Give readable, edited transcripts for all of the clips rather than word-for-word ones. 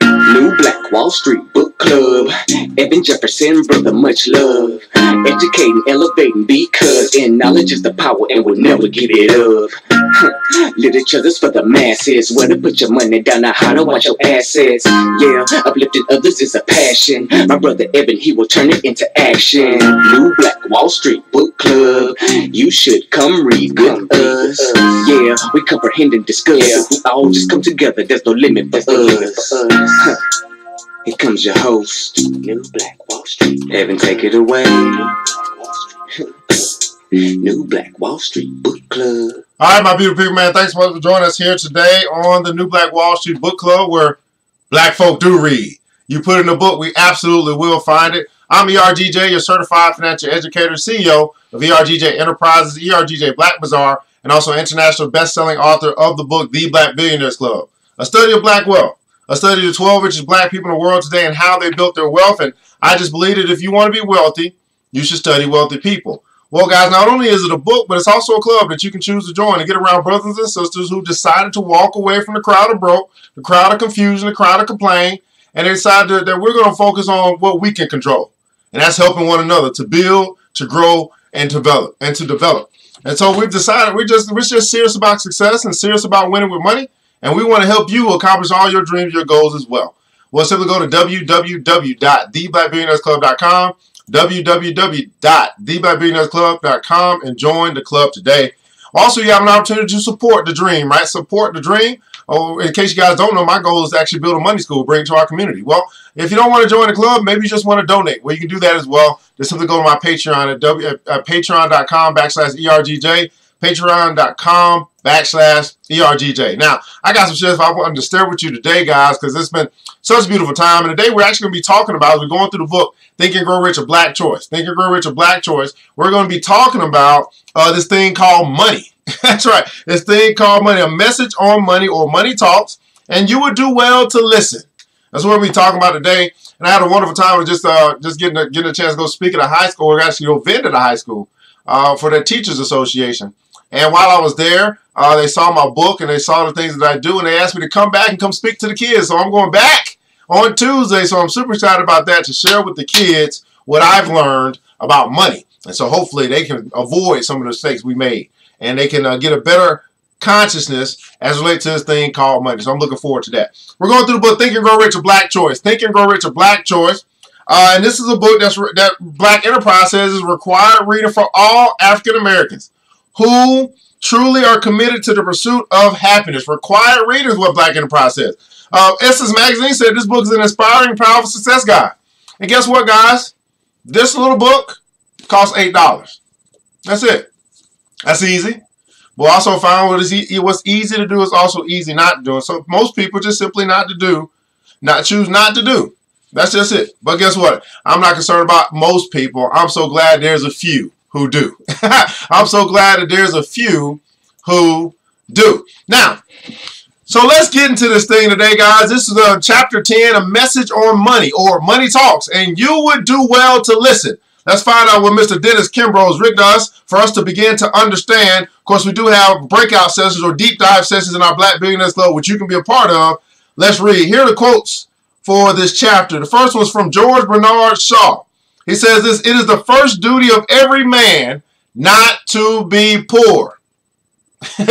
New Black Wall Street Book Club. Evan Jefferson, brother, much love. Educating, elevating, because in knowledge is the power and we'll never give it up. Literature's for the masses. Where to put your money down, now how to watch your assets. Yeah, uplifting others is a passion. My brother Evan, he will turn it into action. New Black Wall Street Book Club. You should come read with us. Yeah, we comprehend and discuss. If we all just come together, there's no limit for us. Here comes your host, New Black Wall Street. Evan, take it away. New Black Wall Street Book Club. All right, my beautiful people, man. Thanks so much for joining us here today on the New Black Wall Street Book Club, where black folk do read. You put in a book, we absolutely will find it. I'm ERGJ, your certified financial educator, CEO of ERGJ Enterprises, ERGJ Black Bazaar, and also international best-selling author of the book, The Black Billionaires Club. A study of black wealth. A study of the 12 richest black people in the world today and how they built their wealth. And I just believe that if you want to be wealthy, you should study wealthy people. Well, guys, not only is it a book, but it's also a club that you can choose to join and get around brothers and sisters who decided to walk away from the crowd of broke, the crowd of confusion, the crowd of complaint, and they decided that we're going to focus on what we can control. And that's helping one another to build, to grow, and to develop. And so we've decided we're just serious about success and serious about winning with money. And we want to help you accomplish all your dreams, your goals as well. Well, simply go to www.theblackbillionairesclub.com, www.theblackbillionairesclub.com, and join the club today. Also, you have an opportunity to support the dream, right? Support the dream. Oh, in case you guys don't know, my goal is to actually build a money school, bring it to our community. Well, if you don't want to join the club, maybe you just want to donate. Well, you can do that as well. Just simply go to my Patreon at patreon.com/ERGJ, patreon.com/ERGJ. Now, I got some shit I wanted to share with you today, guys, because it's been such a beautiful time. And today we're actually going to be talking about, as we're going through the book, Think and Grow Rich, A Black Choice. Think and Grow Rich, A Black Choice. We're going to be talking about this thing called money. That's right. This thing called money, a message on money or money talks. And you would do well to listen. That's what we're talking about today. And I had a wonderful time with just getting a chance to go speak at a high school, or actually go vent at a high school for the Teachers Association. And while I was there, they saw my book and they saw the things that I do, and they asked me to come back and come speak to the kids. So I'm going back on Tuesday, so I'm super excited about that, to share with the kids what I've learned about money. And so hopefully they can avoid some of the mistakes we made, and they can get a better consciousness as relates to this thing called money. So I'm looking forward to that. We're going through the book, Think and Grow Rich, A Black Choice. Think and Grow Rich, A Black Choice. And this is a book that Black Enterprise says is required reading for all African Americans who truly are committed to the pursuit of happiness. Required reading is what Black Enterprise says. Essence Magazine said this book is an inspiring, powerful success guide. And guess what, guys? This little book costs $8. That's it. That's easy. But also found what's easy to do is also easy not to do. And so most people just simply choose not to do. That's just it. But guess what? I'm not concerned about most people. I'm so glad there's a few who do. I'm so glad that there's a few who do. Now, so let's get into this thing today, guys. This is chapter 10, a message on money, or money talks. And you would do well to listen. Let's find out what Mr. Dennis Kimbrough has written us for us to begin to understand. Of course, we do have breakout sessions or deep dive sessions in our Black Billionaires Club, which you can be a part of. Let's read. Here are the quotes for this chapter. The first one's from George Bernard Shaw. He says this: "It is the first duty of every man not to be poor."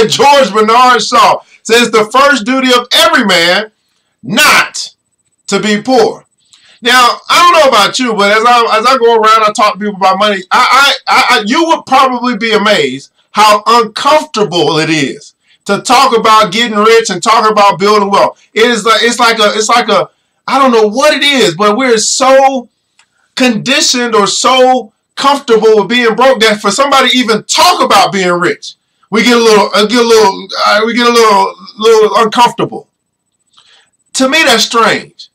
George Bernard Shaw says the first duty of every man not to be poor. Now, I don't know about you, but as I go around, I talk to people about money, you would probably be amazed how uncomfortable it is to talk about getting rich and talk about building wealth. It's like a I don't know what it is, but we're so conditioned or so comfortable with being broke that for somebody to even talk about being rich, we get a little uncomfortable. To me, that's strange.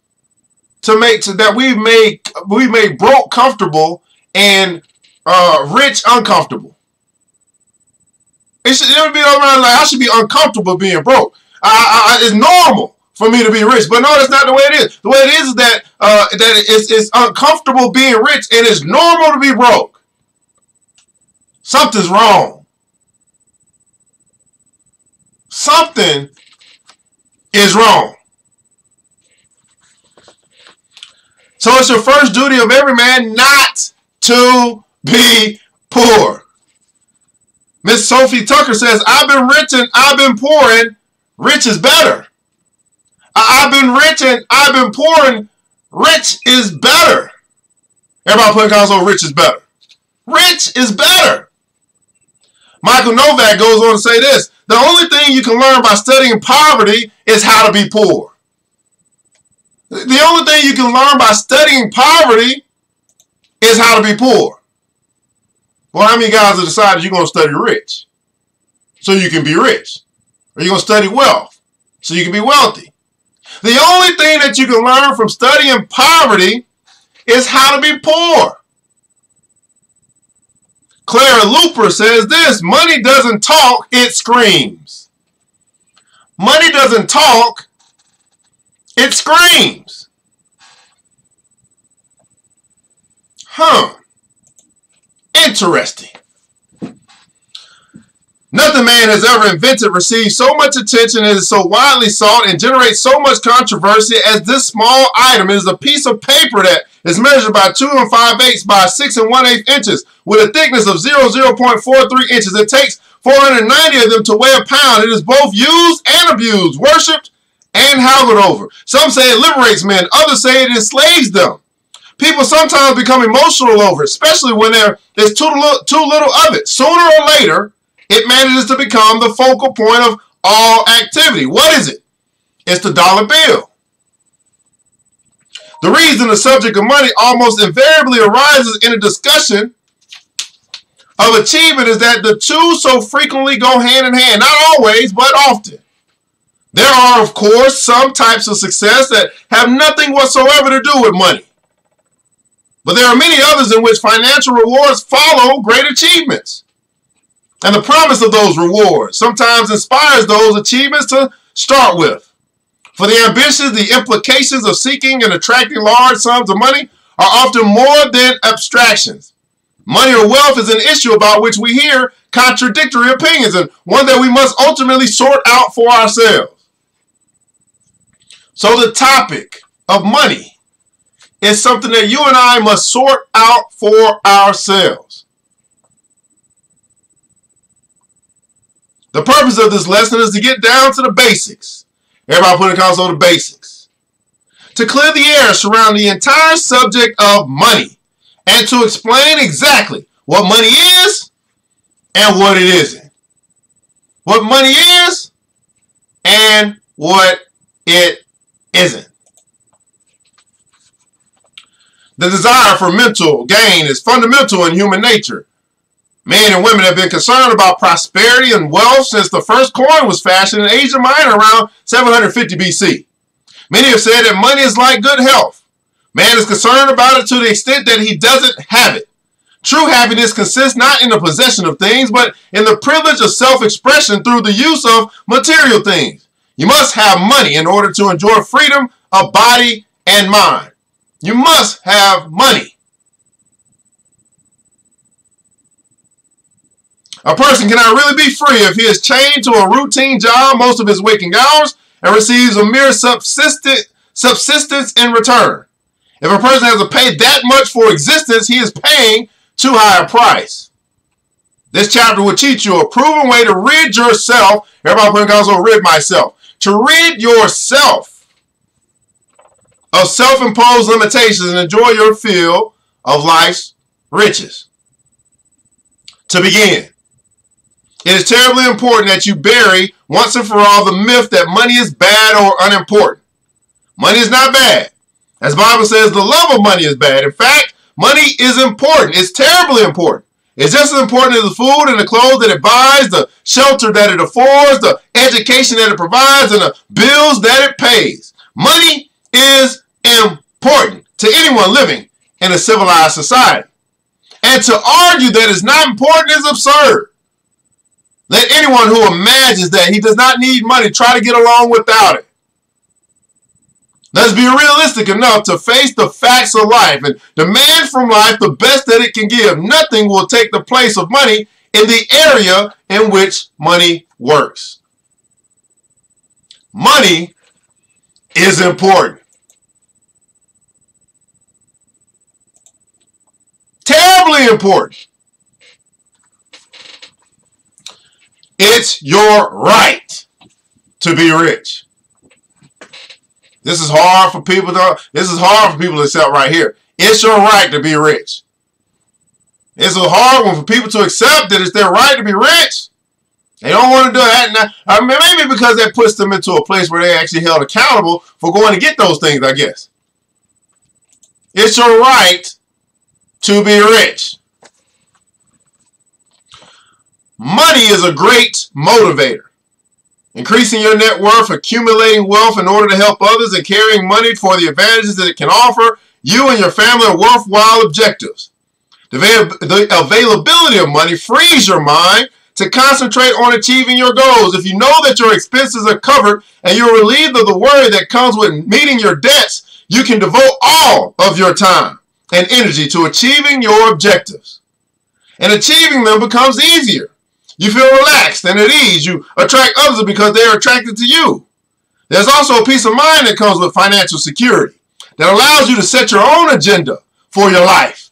That we made broke comfortable and rich uncomfortable. It should be around like I should be uncomfortable being broke. It's normal for me to be rich, but no, that's not the way it is. The way it is that it's uncomfortable being rich, and it's normal to be broke. Something's wrong. Something is wrong. So it's your first duty of every man not to be poor. Miss Sophie Tucker says, I've been rich and I've been poor, and rich is better. I've been rich and I've been poor, and rich is better. Everybody put in console, rich is better. Rich is better. Michael Novak goes on to say this: the only thing you can learn by studying poverty is how to be poor. The only thing you can learn by studying poverty is how to be poor. Well, how many guys have decided you're going to study rich so you can be rich? Or you're going to study wealth so you can be wealthy? The only thing that you can learn from studying poverty is how to be poor. Clara Looper says this: money doesn't talk, it screams. Money doesn't talk, it screams. Interesting. Nothing man has ever invented receives so much attention and is so widely sought and generates so much controversy as this small item. It is a piece of paper that is measured by 2 5/8 by 6 1/8 inches with a thickness of 0.43 inches. It takes 490 of them to weigh a pound. It is both used and abused, worshipped and haggled over. Some say it liberates men. Others say it enslaves them. People sometimes become emotional over it, especially when there's too little of it. Sooner or later, it manages to become the focal point of all activity. What is it? It's the dollar bill. The reason the subject of money almost invariably arises in a discussion of achievement is that the two so frequently go hand in hand. Not always, but often. There are, of course, some types of success that have nothing whatsoever to do with money. But there are many others in which financial rewards follow great achievements. And the promise of those rewards sometimes inspires those achievements to start with. For the ambitious, the implications of seeking and attracting large sums of money are often more than abstractions. Money or wealth is an issue about which we hear contradictory opinions, and one that we must ultimately sort out for ourselves. So the topic of money is something that you and I must sort out for ourselves. The purpose of this lesson is to get down to the basics. Everybody put in console the basics. To clear the air surrounding the entire subject of money and to explain exactly what money is and what it isn't. What money is and what it isn't. The desire for mental gain is fundamental in human nature. Men and women have been concerned about prosperity and wealth since the first coin was fashioned in Asia Minor around 750 BC. Many have said that money is like good health. Man is concerned about it to the extent that he doesn't have it. True happiness consists not in the possession of things, but in the privilege of self-expression through the use of material things. You must have money in order to enjoy freedom of body and mind. You must have money. A person cannot really be free if he is chained to a routine job most of his waking hours and receives a mere subsistence in return. If a person has to pay that much for existence, he is paying too high a price. This chapter will teach you a proven way to rid yourself. Everybody put in console, rid myself. To rid yourself of self-imposed limitations and enjoy your fill of life's riches. To begin, it is terribly important that you bury once and for all the myth that money is bad or unimportant. Money is not bad. As the Bible says, the love of money is bad. In fact, money is important. It's terribly important. It's just as important as the food and the clothes that it buys, the shelter that it affords, the education that it provides, and the bills that it pays. Money is important to anyone living in a civilized society. And to argue that it's not important is absurd. Let anyone who imagines that he does not need money try to get along without it. Let's be realistic enough to face the facts of life and demand from life the best that it can give. Nothing will take the place of money in the area in which money works. Money is important. extremely important. It's your right to be rich. This is hard for people to accept right here. It's your right to be rich. It's a hard one for people to accept that it's their right to be rich. They don't want to do that. Maybe because that puts them into a place where they're actually held accountable for going to get those things, I guess. It's your right to be rich. Money is a great motivator. Increasing your net worth, accumulating wealth in order to help others, and carrying money for the advantages that it can offer you and your family are worthwhile objectives. The availability of money frees your mind to concentrate on achieving your goals. If you know that your expenses are covered and you're relieved of the worry that comes with meeting your debts, you can devote all of your time and energy to achieving your objectives. And achieving them becomes easier. You feel relaxed and at ease. You attract others because they are attracted to you. There's also a peace of mind that comes with financial security that allows you to set your own agenda for your life.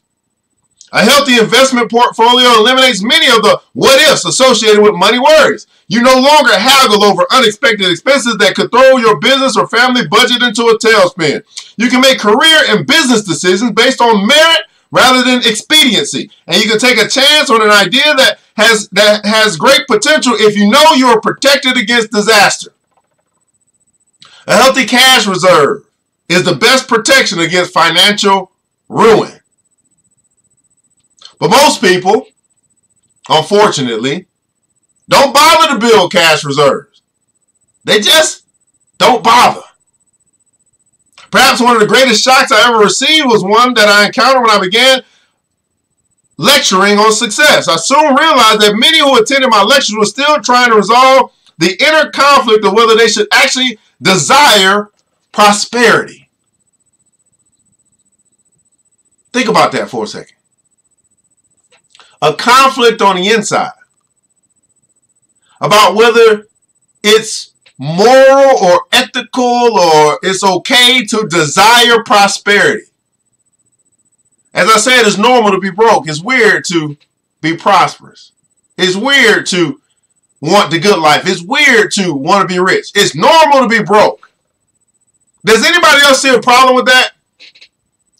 A healthy investment portfolio eliminates many of the what-ifs associated with money worries. You no longer haggle over unexpected expenses that could throw your business or family budget into a tailspin. You can make career and business decisions based on merit rather than expediency. And you can take a chance on an idea that has great potential if you know you are protected against disaster. A healthy cash reserve is the best protection against financial ruin. But most people, unfortunately, don't bother to build cash reserves. They just don't bother. Perhaps one of the greatest shocks I ever received was one that I encountered when I began lecturing on success. I soon realized that many who attended my lectures were still trying to resolve the inner conflict of whether they should actually desire prosperity. Think about that for a second. A conflict on the inside about whether it's moral or ethical or it's okay to desire prosperity. As I said, it's normal to be broke. It's weird to be prosperous. It's weird to want the good life. It's weird to want to be rich. It's normal to be broke. Does anybody else see a problem with that?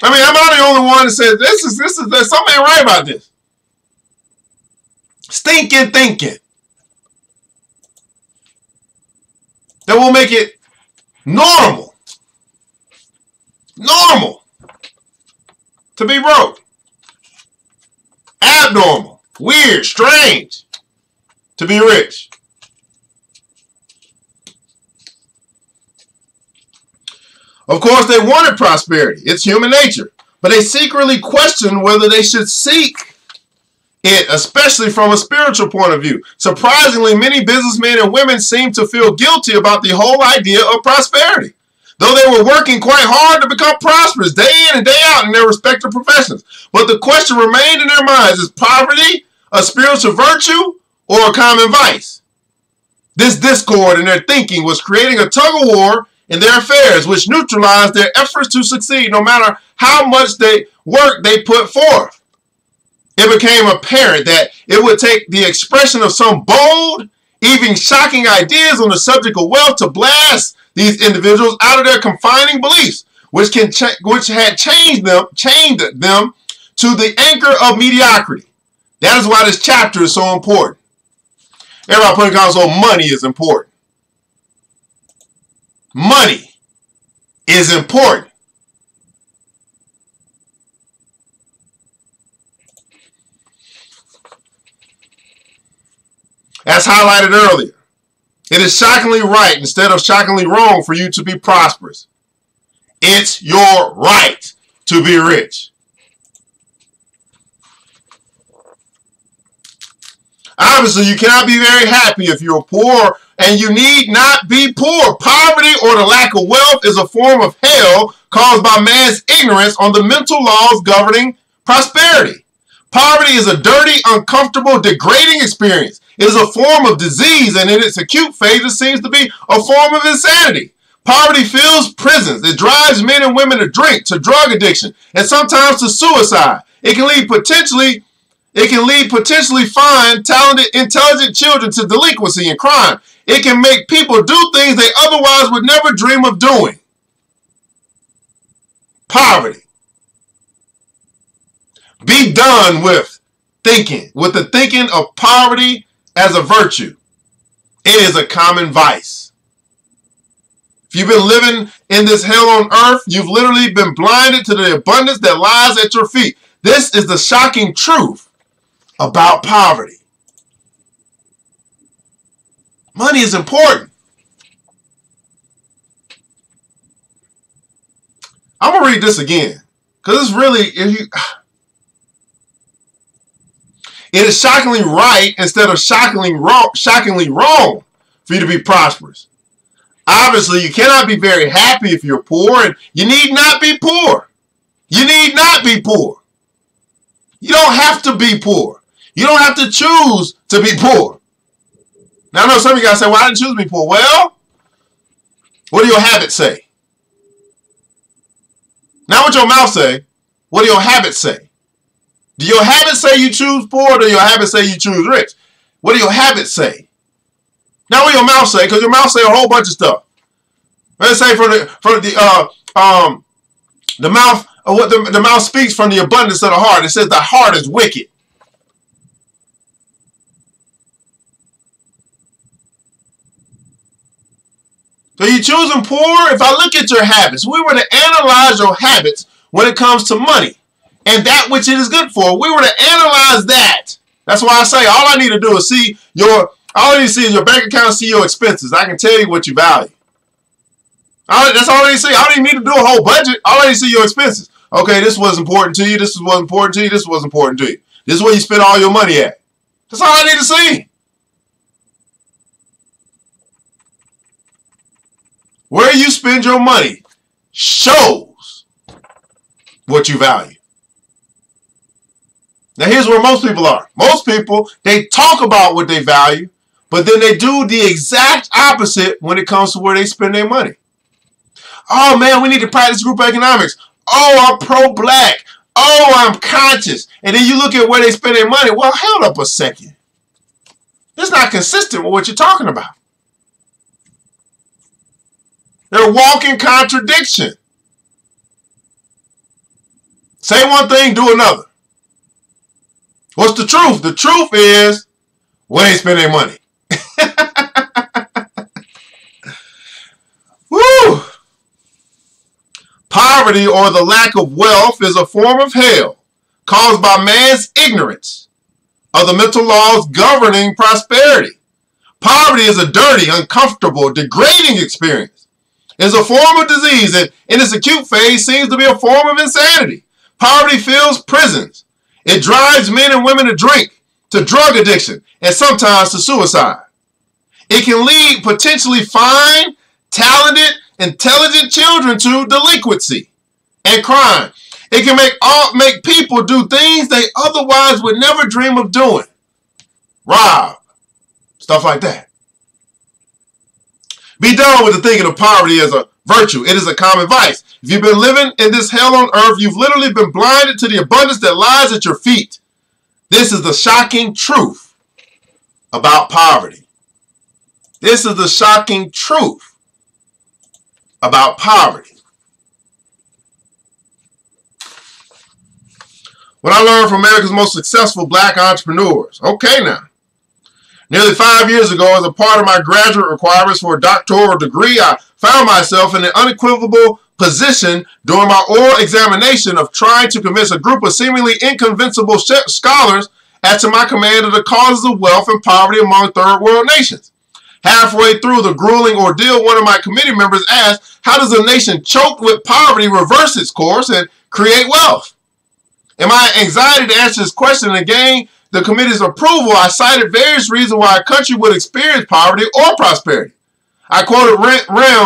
I mean, I'm not the only one that says there's something ain't right about this. Stinking thinking that will make it normal to be broke, abnormal, weird, strange to be rich. Of course, they wanted prosperity. It's human nature, but they secretly questioned whether they should seek it, especially from a spiritual point of view. Surprisingly, many businessmen and women seem to feel guilty about the whole idea of prosperity, though they were working quite hard to become prosperous day in and day out in their respective professions. But the question remained in their minds: is poverty a spiritual virtue or a common vice? This discord in their thinking was creating a tug-of-war in their affairs, which neutralized their efforts to succeed no matter how much work they put forth. It became apparent that it would take the expression of some bold, even shocking ideas on the subject of wealth to blast these individuals out of their confining beliefs, which had chained them to the anchor of mediocrity. That is why this chapter is so important. Everybody put in comments, so money is important. Money is important. As highlighted earlier, it is shockingly right instead of shockingly wrong for you to be prosperous. It's your right to be rich. Obviously, you cannot be very happy if you're poor, and you need not be poor. Poverty or the lack of wealth is a form of hell caused by man's ignorance on the mental laws governing prosperity. Poverty is a dirty, uncomfortable, degrading experience. It is a form of disease, and in its acute phase, it seems to be a form of insanity. Poverty fills prisons. It drives men and women to drink, to drug addiction, and sometimes to suicide. It can lead potentially fine, talented, intelligent children to delinquency and crime. It can make people do things they otherwise would never dream of doing. Poverty. Be done with the thinking of poverty as a virtue. It is a common vice. If you've been living in this hell on earth, you've literally been blinded to the abundance that lies at your feet. This is the shocking truth about poverty. Money is important. I'm going to read this again because it's really, it is shockingly right instead of shockingly wrong for you to be prosperous. Obviously, you cannot be very happy if you're poor, and you need not be poor. You need not be poor. You don't have to be poor. You don't have to choose to be poor. Now, I know some of you guys say, well, I didn't choose to be poor. Well, what do your habits say? Not what your mouth say. What do your habits say? Do your habits say you choose poor, or do your habits say you choose rich? What do your habits say? Not what your mouth say, because your mouth say a whole bunch of stuff. Let's say the mouth speaks from the abundance of the heart. It says the heart is wicked. So you choosing poor? If I look at your habits, we were to analyze your habits when it comes to money and that which it is good for. We were to analyze that. That's why I say all I need to do is see your bank account, see your expenses. I can tell you what you value. That's all I need to see. I don't even need to do a whole budget. All I need to see your expenses. Okay, this was important to you. This was important to you. This was important to you. This is where you spend all your money at. That's all I need to see. Where you spend your money shows what you value. Now, here's where most people are. Most people, they talk about what they value, but then they do the exact opposite when it comes to where they spend their money. Oh, man, we need to practice group economics. Oh, I'm pro-black. Oh, I'm conscious. And then you look at where they spend their money. Well, hold up a second. It's not consistent with what you're talking about. They're walking contradiction. Say one thing, do another. What's the truth? The truth is where they spend their money. Woo! Poverty or the lack of wealth is a form of hell caused by man's ignorance of the mental laws governing prosperity. Poverty is a dirty, uncomfortable, degrading experience. It's a form of disease and in its acute phase seems to be a form of insanity. Poverty fills prisons. It drives men and women to drink, to drug addiction, and sometimes to suicide. It can lead potentially fine, talented, intelligent children to delinquency and crime. It can make people do things they otherwise would never dream of doing. Rob. Stuff like that. Be done with the thinking of poverty as a virtue. It is a common vice. If you've been living in this hell on earth, you've literally been blinded to the abundance that lies at your feet. This is the shocking truth about poverty. This is the shocking truth about poverty. What I learned from America's most successful black entrepreneurs. Okay now. Nearly 5 years ago, as a part of my graduate requirements for a doctoral degree, I found myself in an unequivocal position during my oral examination of trying to convince a group of seemingly inconvincible scholars as to my command of the causes of wealth and poverty among third world nations. Halfway through the grueling ordeal, one of my committee members asked, how does a nation choked with poverty reverse its course and create wealth? In my anxiety to answer this question and gain the committee's approval, I cited various reasons why a country would experience poverty or prosperity. I quoted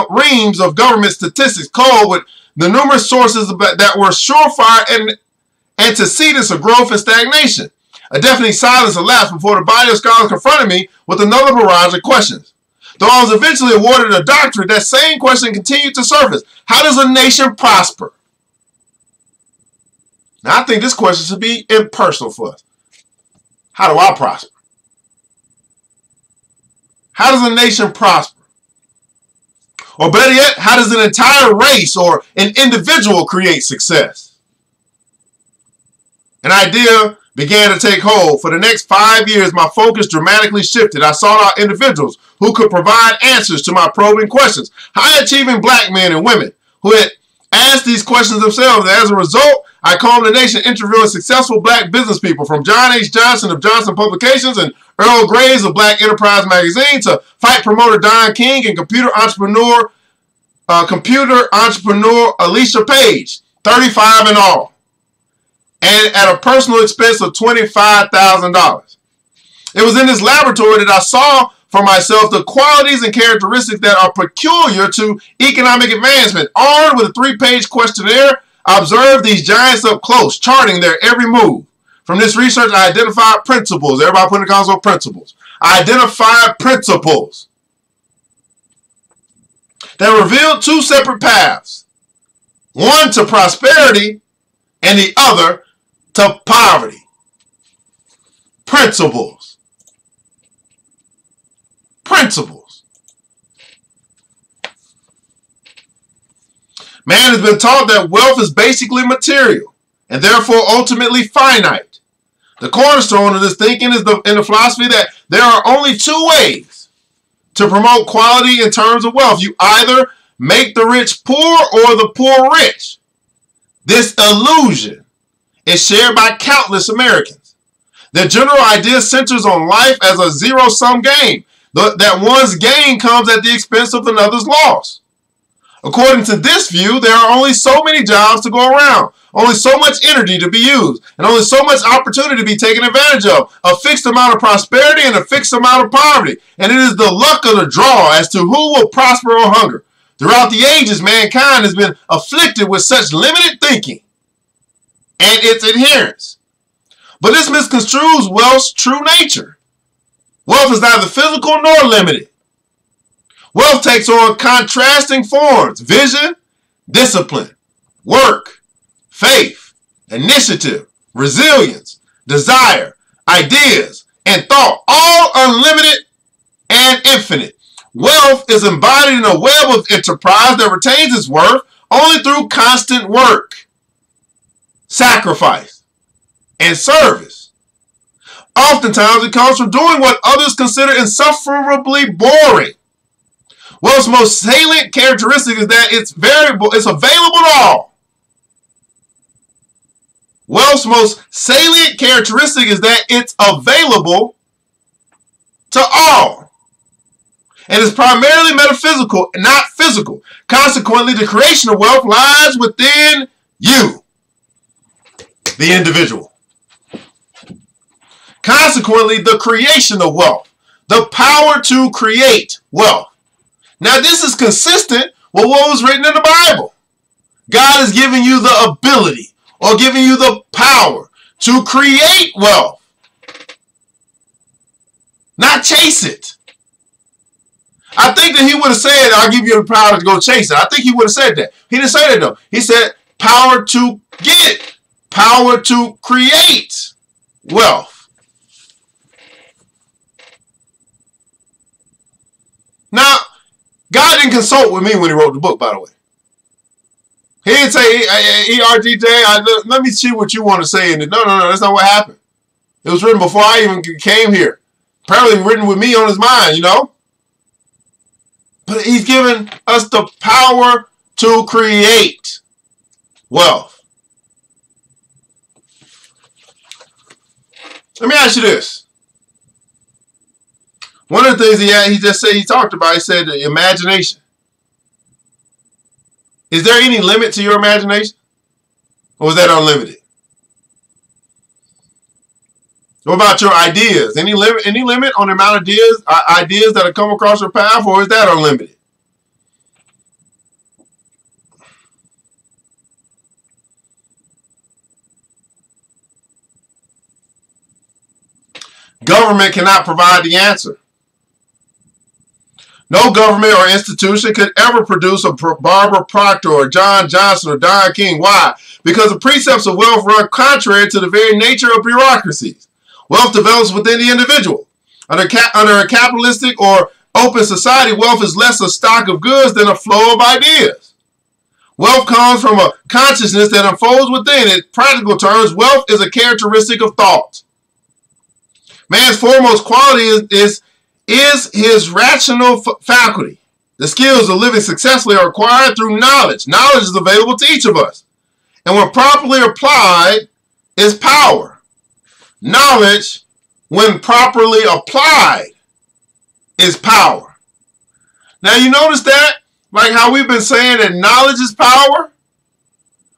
reams of government statistics coupled with the numerous sources that were surefire and antecedents of growth and stagnation. A deafening silence elapsed before the body of scholars confronted me with another barrage of questions. Though I was eventually awarded a doctorate, that same question continued to surface. How does a nation prosper? Now, I think this question should be impersonal for us. How do I prosper? How does a nation prosper? Or better yet, how does an entire race or an individual create success? An idea began to take hold. For the next 5 years, my focus dramatically shifted. I sought out individuals who could provide answers to my probing questions. High-achieving black men and women who had asked these questions themselves. And as a result, I combed the nation interviewing successful black business people, from John H. Johnson of Johnson Publications and Earl Graves of Black Enterprise Magazine to fight promoter Don King and computer entrepreneur Alicia Page, 35 in all, and at a personal expense of $25,000. It was in this laboratory that I saw for myself the qualities and characteristics that are peculiar to economic advancement. Armed with a 3-page questionnaire, I observed these giants up close, charting their every move. From this research, I identified principles. Everybody put in the console principles. I identified principles that revealed 2 separate paths. One to prosperity and the other to poverty. Principles. Principles. Man has been taught that wealth is basically material and therefore ultimately finite. The cornerstone of this thinking is in the philosophy that there are only 2 ways to promote quality in terms of wealth. You either make the rich poor or the poor rich. This illusion is shared by countless Americans. The general idea centers on life as a zero-sum game, that one's gain comes at the expense of another's loss. According to this view, there are only so many jobs to go around, only so much energy to be used, and only so much opportunity to be taken advantage of. A fixed amount of prosperity and a fixed amount of poverty. And it is the luck of the draw as to who will prosper or hunger. Throughout the ages, mankind has been afflicted with such limited thinking and its adherents. But this misconstrues wealth's true nature. Wealth is neither physical nor limited. Wealth takes on contrasting forms: vision, discipline, work, faith, initiative, resilience, desire, ideas, and thought, all unlimited and infinite. Wealth is embodied in a web of enterprise that retains its worth only through constant work, sacrifice, and service. Oftentimes it comes from doing what others consider insufferably boring. Wealth's most salient characteristic is that it's available to all. Wealth's most salient characteristic is that it's available to all. And it's primarily metaphysical and not physical. Consequently, the creation of wealth lies within you, the individual. Consequently, the creation of wealth, the power to create wealth. Now, this is consistent with what was written in the Bible. God is giving you the ability or giving you the power to create wealth, not chase it. I think that he would have said, I'll give you the power to go chase it. I think he would have said that. He didn't say that, though. He said power to get, power to create wealth. Now, God didn't consult with me when he wrote the book, by the way. He didn't say, ERGJ, let me see what you want to say. No, that's not what happened. It was written before I even came here. Apparently written with me on his mind, you know. But he's given us the power to create wealth. Let me ask you this. One of the things he talked about, he said imagination. Is there any limit to your imagination? Or is that unlimited? What about your ideas? Any limit on the amount of ideas that have come across your path, or is that unlimited? Government cannot provide the answer. No government or institution could ever produce a Barbara Proctor or John Johnson or Don King. Why? Because the precepts of wealth run contrary to the very nature of bureaucracies. Wealth develops within the individual. Under a capitalistic or open society, wealth is less a stock of goods than a flow of ideas. Wealth comes from a consciousness that unfolds within. In practical terms, wealth is a characteristic of thought. Man's foremost quality is his rational faculty. The skills of living successfully are acquired through knowledge. Knowledge is available to each of us. And when properly applied, is power. Knowledge, when properly applied, is power. Now you notice that? Like how we've been saying that knowledge is power?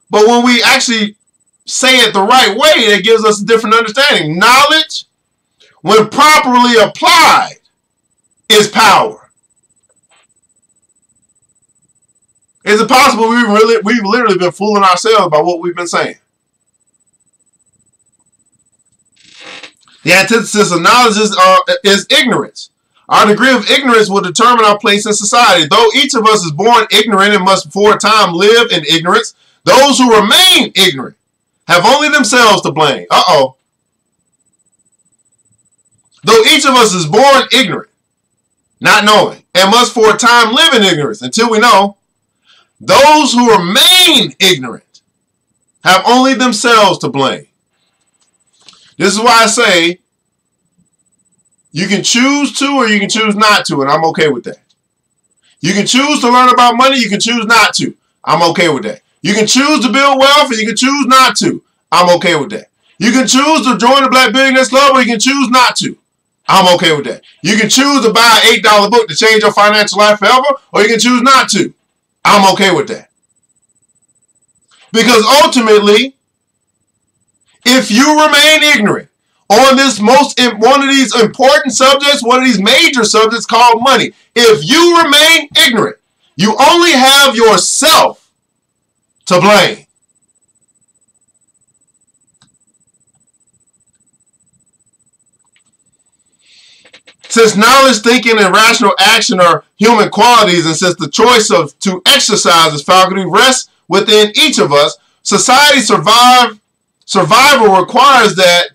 But when we actually say it the right way, it gives us a different understanding. Knowledge, when properly applied, is power. Is it possible we've literally been fooling ourselves by what we've been saying? The antithesis of knowledge is ignorance. Our degree of ignorance will determine our place in society. Though each of us is born ignorant and must for a time live in ignorance, those who remain ignorant have only themselves to blame. Uh-oh. Though each of us is born ignorant, not knowing, and must for a time live in ignorance until we know, those who remain ignorant have only themselves to blame. This is why I say you can choose to or you can choose not to, and I'm okay with that. You can choose to learn about money, you can choose not to. I'm okay with that. You can choose to build wealth and you can choose not to. I'm okay with that. You can choose to join the Black Billionaires Club or you can choose not to. I'm okay with that. You can choose to buy an $8 book to change your financial life forever, or you can choose not to. I'm okay with that. Because ultimately, if you remain ignorant on one of these important subjects, one of these major subjects called money, if you remain ignorant, you only have yourself to blame. Since knowledge, thinking, and rational action are human qualities, and since the choice to exercise this faculty rests within each of us, society survival requires that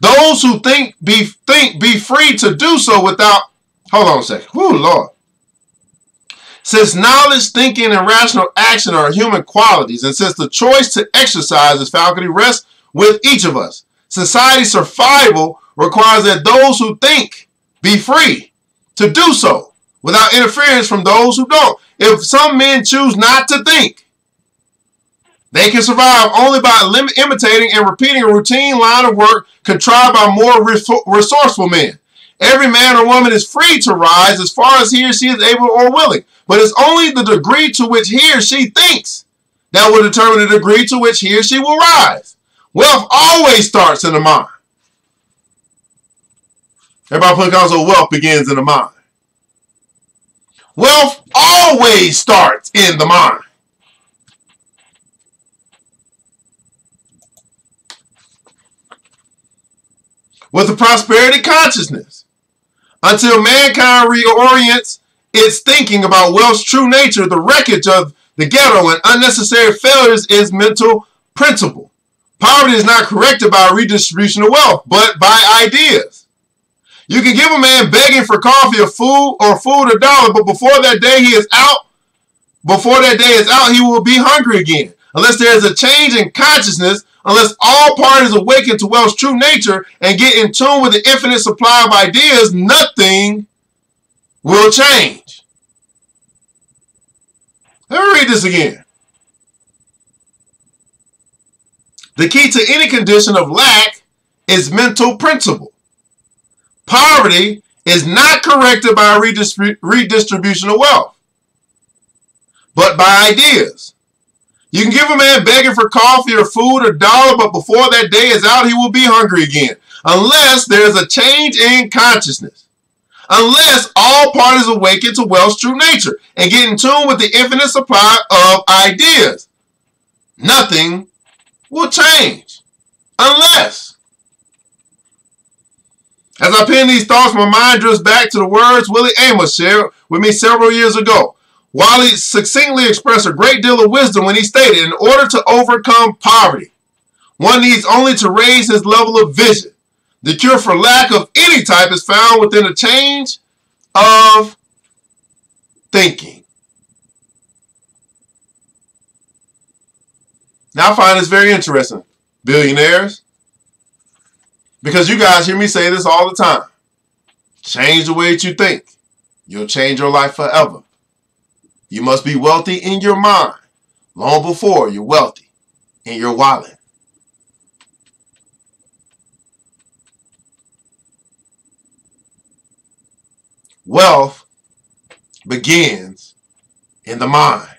those who think be free to do so without. Hold on a second. Whoo, Lord. Since knowledge, thinking, and rational action are human qualities, and since the choice to exercise this faculty rests with each of us, society survival requires that those who think be free to do so without interference from those who don't. If some men choose not to think, they can survive only by imitating and repeating a routine line of work contrived by more resourceful men. Every man or woman is free to rise as far as he or she is able or willing, but it's only the degree to which he or she thinks that will determine the degree to which he or she will rise. Wealth always starts in the mind. Everybody put console, wealth begins in the mind. Wealth always starts in the mind. With the prosperity consciousness, until mankind reorients its thinking about wealth's true nature, the wreckage of the ghetto and unnecessary failures is mental principle. Poverty is not corrected by redistribution of wealth, but by ideas. You can give a man begging for coffee or food $1, but before that day is out, he will be hungry again. Unless there is a change in consciousness, unless all parties awaken to wealth's true nature and get in tune with the infinite supply of ideas, nothing will change. Let me read this again. The key to any condition of lack is mental principle. Poverty is not corrected by redistribution of wealth, but by ideas. You can give a man begging for coffee or food $1, but before that day is out, he will be hungry again. Unless there is a change in consciousness. Unless all parties awaken to wealth's true nature and get in tune with the infinite supply of ideas, nothing will change. Unless. As I pen these thoughts, my mind drifts back to the words Willie Amos shared with me several years ago. Wiley succinctly expressed a great deal of wisdom when he stated, in order to overcome poverty, one needs only to raise his level of vision. The cure for lack of any type is found within a change of thinking. Now I find this very interesting, billionaires, because you guys hear me say this all the time. Change the way that you think. You'll change your life forever. You must be wealthy in your mind long before you're wealthy in your wallet. Wealth begins in the mind.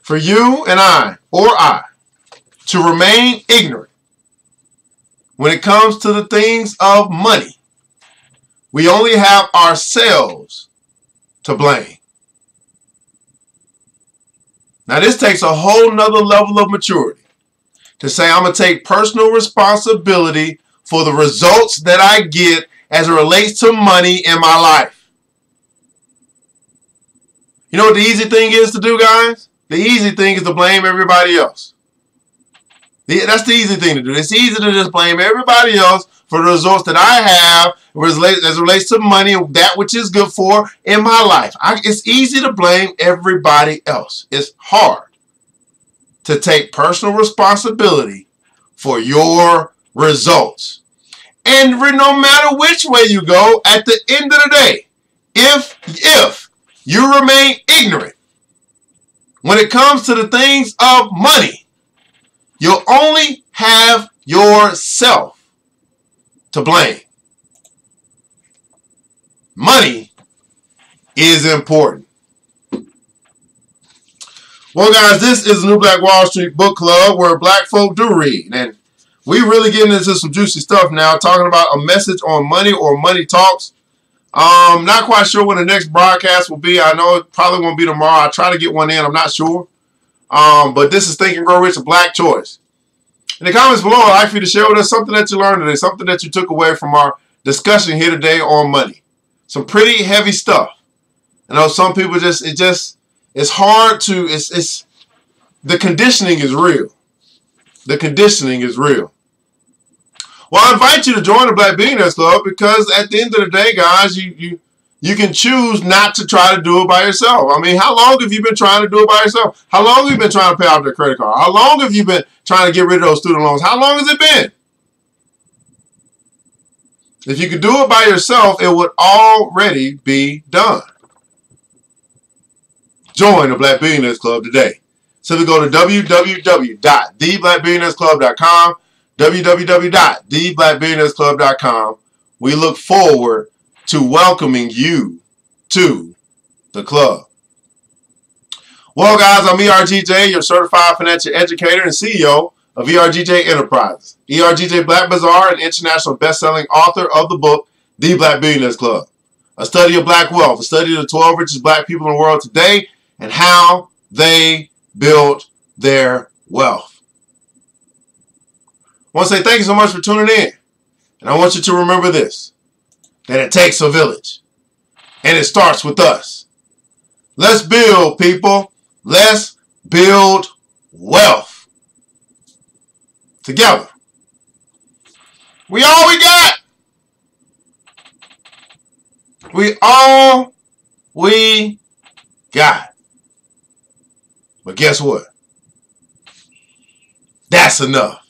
For you and I, or I, to remain ignorant when it comes to the things of money, we only have ourselves to blame. Now this takes a whole nother level of maturity to say I'm going to take personal responsibility for the results that I get as it relates to money in my life. You know what the easy thing is to do, guys? The easy thing is to blame everybody else. That's the easy thing to do. It's easy to just blame everybody else for the results that I have as it relates to money and that which is good for in my life. It's easy to blame everybody else. It's hard to take personal responsibility for your results. And no matter which way you go, at the end of the day, if you remain ignorant when it comes to the things of money, you'll only have yourself to blame. Money is important. Well, guys, this is the New Black Wall Street Book Club where black folk do read. And we really getting into some juicy stuff now, talking about a message on money or money talks. Not quite sure when the next broadcast will be. I know it probably won't be tomorrow. I'll try to get one in. I'm not sure. But this is Think and Grow Rich, a Black Choice. In the comments below, I'd like for you to share with us something that you learned today, something that you took away from our discussion here today on money. Some pretty heavy stuff. I know some people it's hard to, the conditioning is real. The conditioning is real. Well, I invite you to join the Black Billionaires Club because at the end of the day, guys, you can choose not to try to do it by yourself. I mean, how long have you been trying to do it by yourself? How long have you been trying to pay off their credit card? How long have you been trying to get rid of those student loans? How long has it been? If you could do it by yourself, it would already be done. Join the Black Billionaires Club today. Simply go to www.theblackbillionairesclub.com, www.theblackbillionairesclub.com. We look forward to welcoming you to the club. Well, guys, I'm ERGJ, your certified financial educator and CEO of ERGJ Enterprises, ERGJ Black Bazaar, and international best-selling author of the book, The Black Billionaires Club, a study of black wealth, a study of the 12 richest black people in the world today and how they built their wealth. I want to say thank you so much for tuning in. And I want you to remember this, that it takes a village. And it starts with us. Let's build, people. Let's build wealth. Together. We all we got. We all we got. But guess what? That's enough.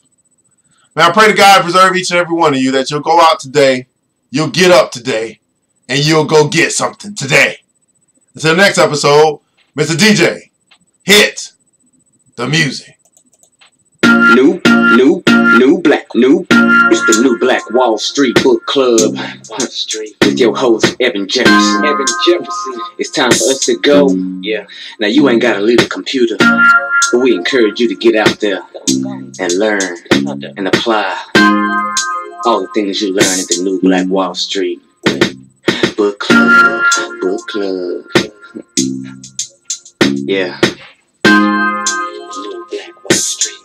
Now I pray to God preserve each and every one of you that you'll go out today, you'll get up today, and you'll go get something today. Until the next episode, Mr. DJ, hit the music. It's the New Black Wall Street Book Club. With your host, Evan Jefferson. It's time for us to go. Yeah. Now you ain't gotta leave the computer, but we encourage you to get out there and learn and apply all the things you learn at the New Black Wall Street Book Club. Book Club. Yeah. New Black Wall Street.